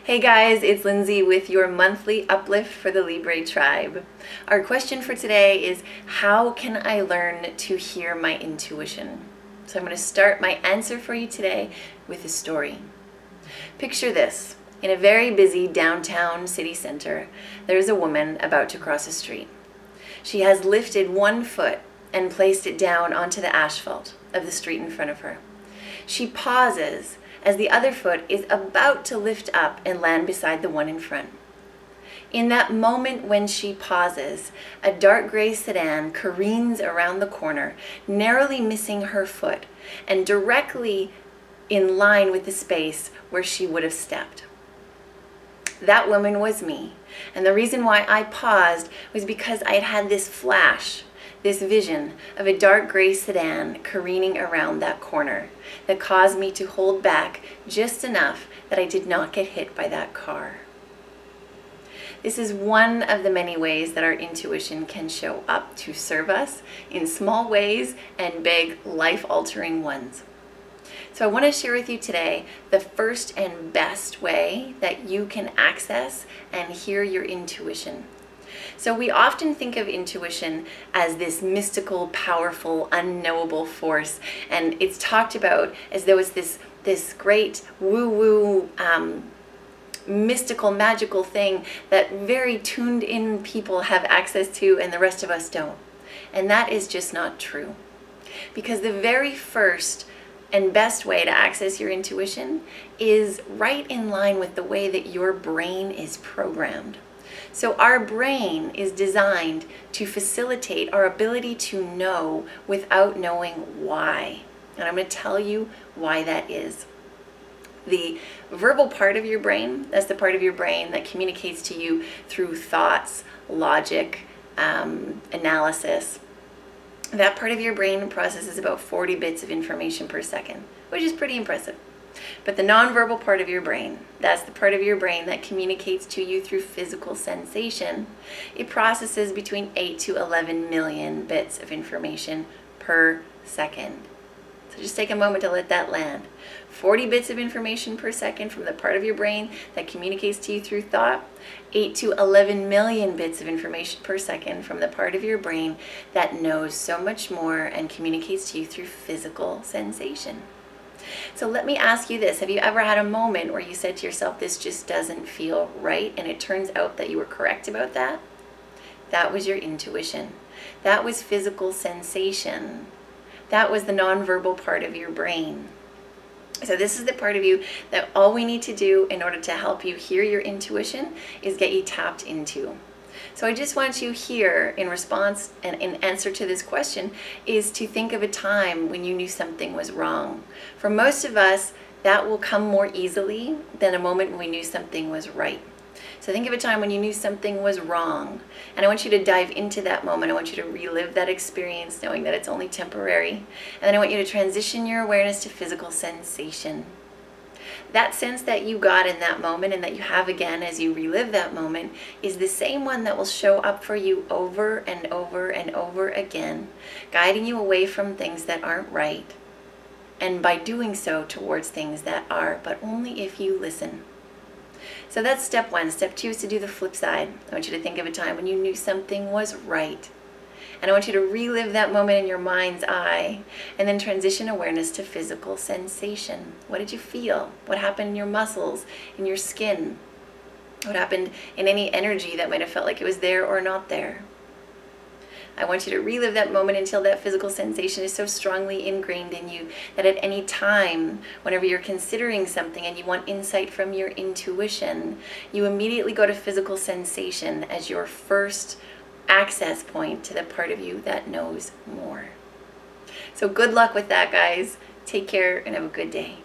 Hey guys, it's Lindsay with your monthly uplift for the Libre tribe. Our question for today is, how can I learn to hear my intuition? So I'm going to start my answer for you today with a story. Picture this. In a very busy downtown city center, there's a woman about to cross a street. She has lifted one foot and placed it down onto the asphalt of the street in front of her. She pauses as the other foot is about to lift up and land beside the one in front. In that moment when she pauses, a dark gray sedan careens around the corner, narrowly missing her foot and directly in line with the space where she would have stepped. That woman was me, and the reason why I paused was because I had had this flash, this vision of a dark gray sedan careening around that corner that caused me to hold back just enough that I did not get hit by that car. This is one of the many ways that our intuition can show up to serve us in small ways and big, life-altering ones. So I want to share with you today the first and best way that you can access and hear your intuition. So we often think of intuition as this mystical, powerful, unknowable force, and it's talked about as though it's this great woo-woo, mystical, magical thing that very tuned in people have access to and the rest of us don't. And that is just not true. Because the very first and best way to access your intuition is right in line with the way that your brain is programmed. So our brain is designed to facilitate our ability to know without knowing why. And I'm going to tell you why that is. The verbal part of your brain, that's the part of your brain that communicates to you through thoughts, logic, analysis. That part of your brain processes about 40 bits of information per second, which is pretty impressive. But the nonverbal part of your brain, that's the part of your brain that communicates to you through physical sensation. It processes between 8 to 11 million bits of information per second. So just take a moment to let that land. 40 bits of information per second from the part of your brain that communicates to you through thought. 8 to 11 million bits of information per second from the part of your brain that knows so much more and communicates to you through physical sensation. So let me ask you this. Have you ever had a moment where you said to yourself, this just doesn't feel right, and it turns out that you were correct about that? That was your intuition. That was physical sensation. That was the nonverbal part of your brain. So this is the part of you that all we need to do in order to help you hear your intuition is get you tapped into. So I just want you here in response and in answer to this question is to think of a time when you knew something was wrong. For most of us, that will come more easily than a moment when we knew something was right. So think of a time when you knew something was wrong. And I want you to dive into that moment. I want you to relive that experience knowing that it's only temporary. And then I want you to transition your awareness to physical sensation. That sense that you got in that moment and that you have again as you relive that moment is the same one that will show up for you over and over and over again, guiding you away from things that aren't right. And by doing so towards things that are, but only if you listen. So that's step one. Step two is to do the flip side. I want you to think of a time when you knew something was right. And I want you to relive that moment in your mind's eye and then transition awareness to physical sensation. What did you feel? What happened in your muscles, in your skin? What happened in any energy that might have felt like it was there or not there? I want you to relive that moment until that physical sensation is so strongly ingrained in you that at any time, whenever you're considering something and you want insight from your intuition, you immediately go to physical sensation as your first access point to the part of you that knows more. So good luck with that, guys. Take care and have a good day.